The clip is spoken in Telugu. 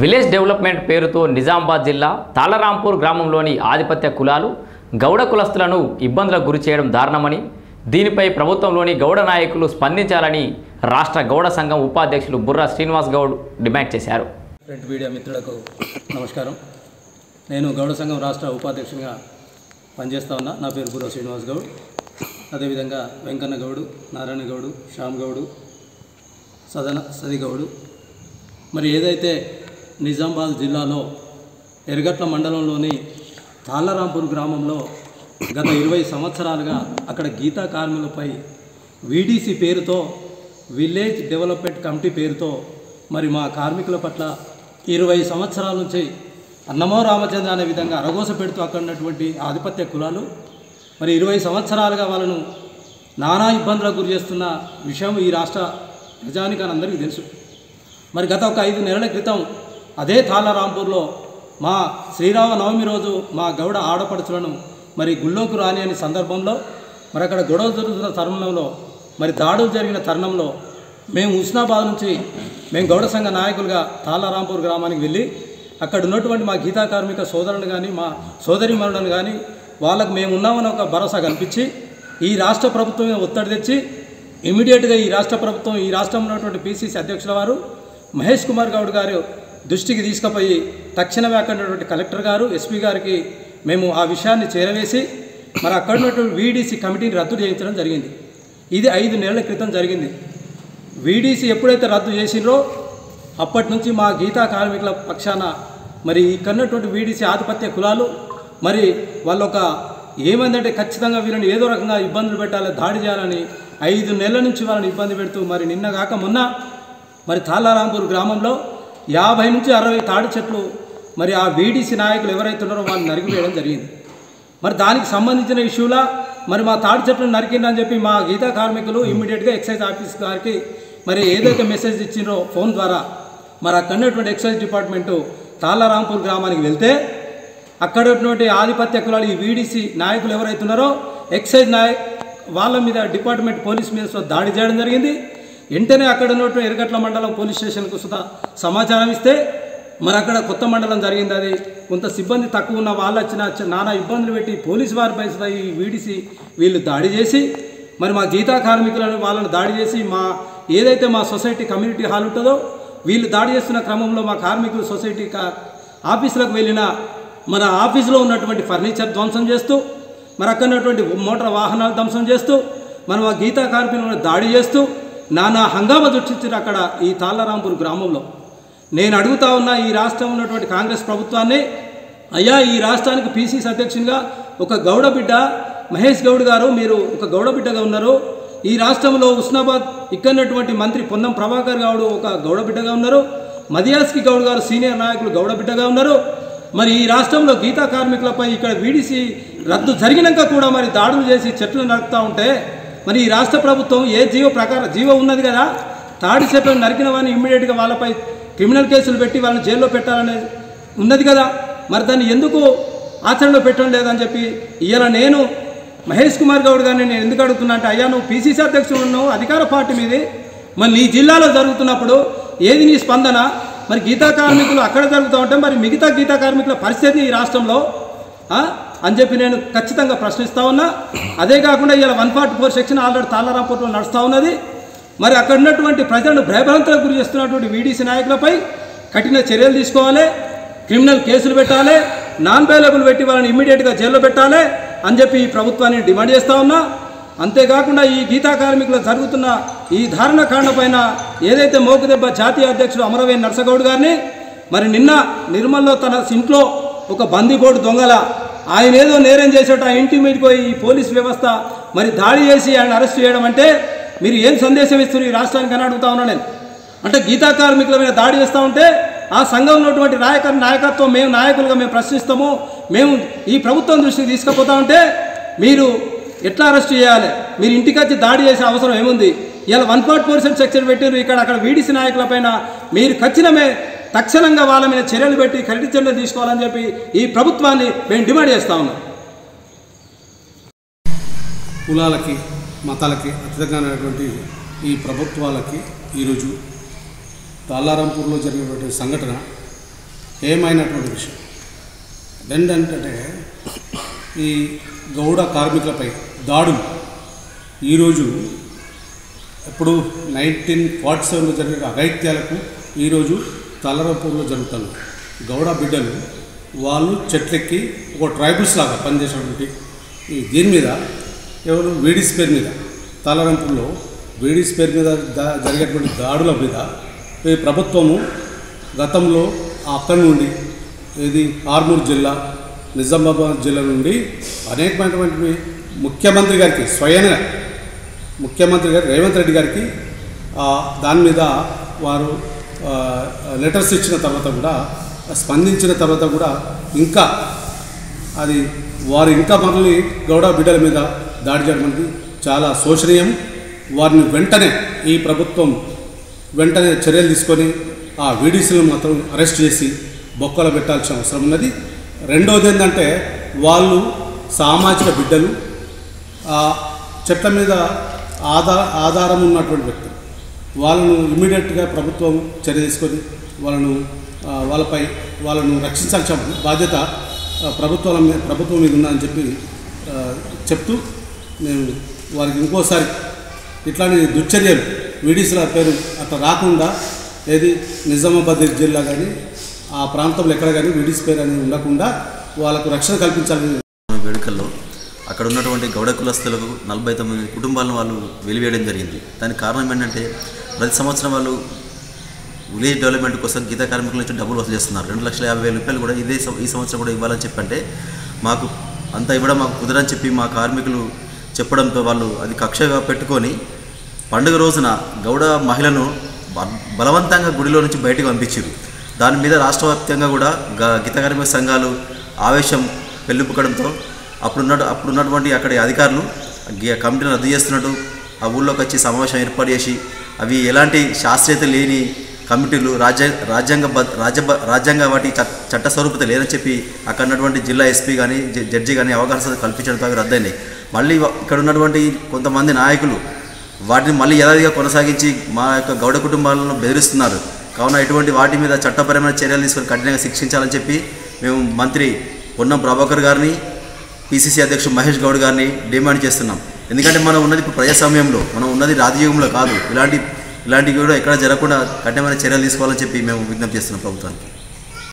విలేజ్ డెవలప్మెంట్ పేరుతో నిజామాబాద్ జిల్లా తాళరాంపూర్ గ్రామంలోని ఆధిపత్య కులాలు గౌడ కులస్తులను ఇబ్బందులకు గురి చేయడం దారుణమని, దీనిపై ప్రభుత్వంలోని గౌడ నాయకులు స్పందించాలని రాష్ట్ర గౌడ సంఘం ఉపాధ్యక్షులు బుర్రా శ్రీనివాస్ గౌడ్ డిమాండ్ చేశారు. ప్రింట్ మీడియా మిత్రులకు నమస్కారం. నేను గౌడ సంఘం రాష్ట్ర ఉపాధ్యక్షునిగా పనిచేస్తా ఉన్నా. నా పేరు బుర్రా శ్రీనివాస్ గౌడ్. అదేవిధంగా వెంకన్న గౌడు, నారాయణ గౌడు, శ్యామ్ గౌడు, సది గౌడు. మరి ఏదైతే నిజామాబాద్ జిల్లాలో ఎర్గట్ల మండలంలోని తాళ్ళరాంపూర్ గ్రామంలో గత 20 సంవత్సరాలుగా అక్కడ గీతా కార్మికులపై వీడీసీ పేరుతో, విలేజ్ డెవలప్మెంట్ కమిటీ పేరుతో మరి మా కార్మికుల పట్ల 20 సంవత్సరాల నుంచి అన్నమో రామచంద్ర అనే విధంగా అరగోస పెడుతూ అక్కడ ఉన్నటువంటి ఆధిపత్య కులాలు మరి 20 సంవత్సరాలుగా వాళ్ళను నానా ఇబ్బందులకు గురి చేస్తున్న విషయం ఈ రాష్ట్ర ప్రజానికానికి అందరికీ తెలుసు. మరి గత ఒక 5 నెలల క్రితం అదే తాళ్ళరాంపూర్లో మా శ్రీరామనవమి రోజు మా గౌడ ఆడపడుచులను మరి గుళ్ళోకి రాని అనే సందర్భంలో మరి అక్కడ గొడవ జరుగుతున్న తరుణంలో మరి దాడులు జరిగిన తరుణంలో మేము హుస్నాబాద్ నుంచి మేము గౌడ సంఘ నాయకులుగా తాళ్ళరాంపూర్ గ్రామానికి వెళ్ళి అక్కడ ఉన్నటువంటి మా గీతా కార్మిక సోదరులను కానీ మా సోదరిమణులను కానీ వాళ్ళకు మేము ఉన్నామని ఒక భరోసా కల్పించి ఈ రాష్ట్ర ప్రభుత్వం ఒత్తిడి తెచ్చి ఇమీడియట్గా ఈ రాష్ట్ర ప్రభుత్వం, ఈ రాష్ట్రంలో ఉన్నటువంటి పిసిసి అధ్యక్షుల వారు మహేష్ కుమార్ గౌడ్ గారు దృష్టికి తీసుకుపోయి తక్షణమే అక్కడ ఉన్నటువంటి కలెక్టర్ గారు, ఎస్పీ గారికి మేము ఆ విషయాన్ని చేరవేసి మరి అక్కడ ఉన్నటువంటి వీడీసీ కమిటీని రద్దు చేయించడం జరిగింది. ఇది 5 నెలల క్రితం జరిగింది. వీడీసీ ఎప్పుడైతే రద్దు చేసిండ్రో అప్పటి నుంచి మా గీతా కార్మికుల పక్షాన మరి ఇక్కడున్నటువంటి వీడీసీ ఆధిపత్య కులాలు మరి వాళ్ళొక ఏమైందంటే ఖచ్చితంగా వీళ్ళని ఏదో రకంగా ఇబ్బందులు పెట్టాలి, దాడి చేయాలని 5 నెలల నుంచి వాళ్ళని ఇబ్బంది పెడుతూ మరి నిన్న కాక మొన్న మరి తాళ్ళరాంపూర్ గ్రామంలో 50 నుంచి 60 తాడి చెట్లు మరి ఆ వీడీసీ నాయకులు ఎవరైతే ఉన్నారో వాళ్ళు నరికివేయడం జరిగింది. మరి దానికి సంబంధించిన ఇష్యూలా మరి మా తాడి చెట్లను నరికిందని చెప్పి మా గీతా కార్మికులు ఇమ్మీడియట్గా ఎక్సైజ్ ఆఫీస్ గారికి మరి ఏదైతే మెసేజ్ ఇచ్చిండ్రో ఫోన్ ద్వారా మరి అక్కడ ఉన్నటువంటి ఎక్సైజ్ డిపార్ట్మెంటు తాళ్ళరాంపూర్ గ్రామానికి వెళ్తే అక్కడ ఉన్నటువంటి ఆధిపత్య కులాలు ఈ వీడీసీ నాయకులు ఎవరైతే ఉన్నారో ఎక్సైజ్ వాళ్ళ మీద డిపార్ట్మెంట్ పోలీస్ మీద దాడి చేయడం జరిగింది. వెంటనే అక్కడ ఉన్నటువంటి ఎర్గట్ల మండలం పోలీస్ స్టేషన్కు సుధా సమాచారం ఇస్తే మరి అక్కడ కొత్త మండలం జరిగింది. అది కొంత సిబ్బంది తక్కువ ఉన్న వాళ్ళు వచ్చిన నానా ఇబ్బందులు పెట్టి పోలీసు వారిపై ఈ వీడీసీ వీళ్ళు దాడి చేసి మరి మా గీతా కార్మికులను వాళ్ళని దాడి చేసి మా ఏదైతే మా సొసైటీ కమ్యూనిటీ హాల్ ఉంటుందో వీళ్ళు దాడి చేస్తున్న క్రమంలో మా కార్మికులు సొసైటీ ఆఫీసులకు వెళ్ళిన మన ఆఫీసులో ఉన్నటువంటి ఫర్నిచర్ ధ్వంసం చేస్తూ మరి అక్కడ ఉన్నటువంటి మోటార్ వాహనాలు ధ్వంసం చేస్తూ మరి మా గీతా కార్మికులను దాడి చేస్తూ నానా హంగామా సృష్టించారు అక్కడ ఈ తాళ్ళరాంపూర్ గ్రామంలో. నేను అడుగుతా ఉన్నా ఈ రాష్ట్రం ఉన్నటువంటి కాంగ్రెస్ ప్రభుత్వాన్ని, అయ్యా ఈ రాష్ట్రానికి పిసిసి అధ్యక్షునిగా ఒక గౌడ బిడ్డ మహేష్ గౌడ్ గారు, మీరు ఒక గౌడ బిడ్డగా ఉన్నారు. ఈ రాష్ట్రంలో హుస్నాబాద్ ఇక్కడటువంటి మంత్రి పొన్నం ప్రభాకర్ గౌడ్ ఒక గౌడ బిడ్డగా ఉన్నారు. మదియాస్కి గౌడ్ గారు సీనియర్ నాయకులు గౌడ బిడ్డగా ఉన్నారు. మరి ఈ రాష్ట్రంలో గీతా కార్మికులపై ఇక్కడ వీడీసీ రద్దు జరిగినాక కూడా మరి దాడులు చేసి చెట్లు నరుకుతూ ఉంటే మరి ఈ రాష్ట్ర ప్రభుత్వం ఏ జీవో ఉన్నది కదా, తాడి చెట్లను నరికిన వారిని ఇమ్మీడియట్గా వాళ్ళపై క్రిమినల్ కేసులు పెట్టి వాళ్ళని జైల్లో పెట్టాలనేది ఉన్నది కదా, మరి దాన్ని ఎందుకు ఆచరణలో పెట్టడం లేదని చెప్పి ఇవాళ నేను మహేష్ కుమార్ గౌడ్ గారిని నేను ఎందుకు అడుగుతున్నా అంటే, అయ్యా నువ్వు పిసిసి అధ్యక్షుడు ఉన్నావు, అధికార పార్టీ మీది, మరి నీ జిల్లాలో జరుగుతున్నప్పుడు ఏది నీ స్పందన? మరి గీతా కార్మికులు అక్కడ జరుగుతూ ఉంటే మరి మిగతా గీతా కార్మికుల పరిస్థితి ఈ రాష్ట్రంలో అని చెప్పి నేను ఖచ్చితంగా ప్రశ్నిస్తూ ఉన్నా. అదే కాకుండా ఇలా 144 సెక్షన్ ఆల్రెడీ తాళ్ళరాంపూర్లో నడుస్తూ ఉన్నది. మరి అక్కడ ఉన్నటువంటి ప్రజలను భయభ్రాంతులకు గురి చేస్తున్నటువంటి వీడీసీ నాయకులపై కఠిన చర్యలు తీసుకోవాలి, క్రిమినల్ కేసులు పెట్టాలి, నాన్ బెయిలబుల్ పెట్టి వాళ్ళని ఇమ్మీడియట్గా జైల్లో పెట్టాలి అని చెప్పి ఈ ప్రభుత్వాన్ని డిమాండ్ చేస్తూ ఉన్నా. అంతేకాకుండా ఈ గీతా కార్మికులు జరుగుతున్న ఈ ధారణకాండ పైన ఏదైతే మోకుదెబ్బ జాతీయ అధ్యక్షుడు అమరవేణి నర్సగౌడ్ గారిని మరి నిన్న నిర్మల్లో తన ఇంట్లో ఒక బందిపోటు దొంగల ఆయన ఏదో నేరం చేసేట ఆ ఇంటి మీదకి పోయి ఈ పోలీస్ వ్యవస్థ మరి దాడి చేసి ఆయన అరెస్ట్ చేయడం అంటే మీరు ఏం సందేశం ఇస్తున్నారు ఈ రాష్ట్రానికి అని అడుగుతా ఉన్నా నేను. అంటే గీతా కార్మికుల మీద దాడి చేస్తూ ఉంటే ఆ సంఘంలో ఉన్నటువంటి నాయకత్వం మేము నాయకులుగా మేము ప్రశ్నిస్తాము, మేము ఈ ప్రభుత్వం దృష్టికి తీసుకుపోతా ఉంటే మీరు ఎట్లా అరెస్ట్ చేయాలి? మీరు ఇంటికి వచ్చి దాడి చేసే అవసరం ఏముంది? ఇలా 144 సెక్షన్ పెట్టారు ఇక్కడ అక్కడ వీడీసీ నాయకులపైన మీరు తక్షణంగా వాళ్ళ మీద చర్యలు పెట్టి కఠిన చర్యలు తీసుకోవాలని చెప్పి ఈ ప్రభుత్వాన్ని మేము డిమాండ్ చేస్తూ ఉన్నాం. కులాలకి మతాలకి అతీతంగానటువంటి ఈ ప్రభుత్వాలకి ఈరోజు తాళ్ళరాంపూర్లో జరిగినటువంటి సంఘటన ఏమైనటువంటి విషయం ఏంటంటే ఈ గౌడ కార్మికులపై దాడులు ఈరోజు ఎప్పుడు 1947లో జరిగిన అఘాయిత్యాలకు ఈరోజు తలరాంపూర్లో జరుగుతున్నాయి. గౌడ బిడ్డలు వాళ్ళు చెట్లెక్కి ఒక ట్రైబల్స్ లాగా పనిచేసినటువంటి దీని మీద ఎవరు వీడీస్ పేరు మీద తలరాంపూర్లో వీడీస్ పేరు మీద జరిగేటువంటి దాడుల మీద ఈ ప్రభుత్వము గతంలో అక్కడి నుండి ఇది ఆర్మూర్ జిల్లా నిజామాబాద్ జిల్లా నుండి అనేకమైనటువంటి ముఖ్యమంత్రి గారికి స్వయంగా ముఖ్యమంత్రి గారు రేవంత్ రెడ్డి గారికి దాని మీద వారు లెటర్స్ ఇచ్చిన తర్వాత కూడా స్పందించిన తర్వాత కూడా ఇంకా అది వారు ఇంకా మళ్ళీ గౌడ బిడ్డల మీద దాడి చేయడం అనేది చాలా శోచనీయం. వారిని వెంటనే ఈ ప్రభుత్వం వెంటనే చర్యలు తీసుకొని ఆ వీడీసీలను మాత్రం అరెస్ట్ చేసి బొక్కలు పెట్టాల్సిన అవసరం ఉన్నది. రెండవది ఏంటంటే వాళ్ళు సామాజిక బిడ్డలు, చెట్ల మీద ఆధారం ఉన్నటువంటి వ్యక్తులు, వాళ్ళను ఇమ్మీడియట్గా ప్రభుత్వం చర్య తీసుకొని వాళ్ళను రక్షించాల్సిన బాధ్యత ప్రభుత్వం మీద ఉందని చెప్తూ నేను వారికి ఇంకోసారి ఇట్లాంటి దుశ్చర్యలు వీడీసీల పేరు అట్లా రాకుండా ఏది నిజామాబాద్ జిల్లా కానీ ఆ ప్రాంతంలో ఎక్కడ కానీ వీడీసీ పేరు అనేది ఉండకుండా వాళ్ళకు రక్షణ కల్పించాలని వేడుకల్లో అక్కడ ఉన్నటువంటి గౌడ కులస్తులకు 49 కుటుంబాలను వాళ్ళు వెలివేయడం జరిగింది. దానికి కారణం ఏంటంటే ప్రతి సంవత్సరం వాళ్ళు విలేజ్ డెవలప్మెంట్ కోసం గీత కార్మికుల నుంచి డబ్బులు వసూలు చేస్తున్నారు. 2,50,000 రూపాయలు కూడా ఈ సంవత్సరం కూడా ఇవ్వాలని చెప్పంటే మాకు అంతా ఇవ్వడం మాకు కుదరని చెప్పి మా కార్మికులు చెప్పడంతో వాళ్ళు అది కక్షగా పెట్టుకొని పండుగ రోజున గౌడ మహిళను బలవంతంగా గుడిలో నుంచి బయటకు పంపించారు. దాని మీద రాష్ట్ర వ్యాప్తంగా కూడా గీత కార్మిక సంఘాలు ఆవేశం పెళ్ళిపుక్కడంతో అప్పుడున్నటువంటి అక్కడి అధికారులు కమిటీని రద్దు చేస్తున్నట్టు ఆ ఊళ్ళోకి వచ్చి సమావేశం ఏర్పాటు చేసి అవి ఎలాంటి శాస్త్రీయత లేని కమిటీలు రాజ్యాంగ వాటి చట్టస్వరూపత లేదని చెప్పి అక్కడ ఉన్నటువంటి జిల్లా ఎస్పీ కానీ జడ్జి కానీ అవకాశాలు కల్పించడంతో అవి రద్దయినాయి. మళ్ళీ ఇక్కడ ఉన్నటువంటి కొంతమంది నాయకులు వాటిని మళ్ళీ యథావిధిగా కొనసాగించి మా యొక్క గౌడ కుటుంబాలను బెదిరిస్తున్నారు. కావున ఇటువంటి వాటి మీద చట్టపరమైన చర్యలు తీసుకొని కఠినంగా శిక్షించాలని చెప్పి మేము మంత్రి పొన్నం ప్రభాకర్ గారిని, పిసిసి అధ్యక్షుడు మహేష్ గౌడ్ గారిని డిమాండ్ చేస్తున్నాం. ఎందుకంటే మనం ఉన్నది ఇప్పుడు ప్రజాస్వామ్యంలో, మనం ఉన్నది రాజకీయంలో కాదు. ఇలాంటివి కూడా ఎక్కడ జరగకుండా కఠినమైన చర్యలు తీసుకోవాలని చెప్పి మేము విజ్ఞప్తి చేస్తున్నాం ప్రభుత్వానికి.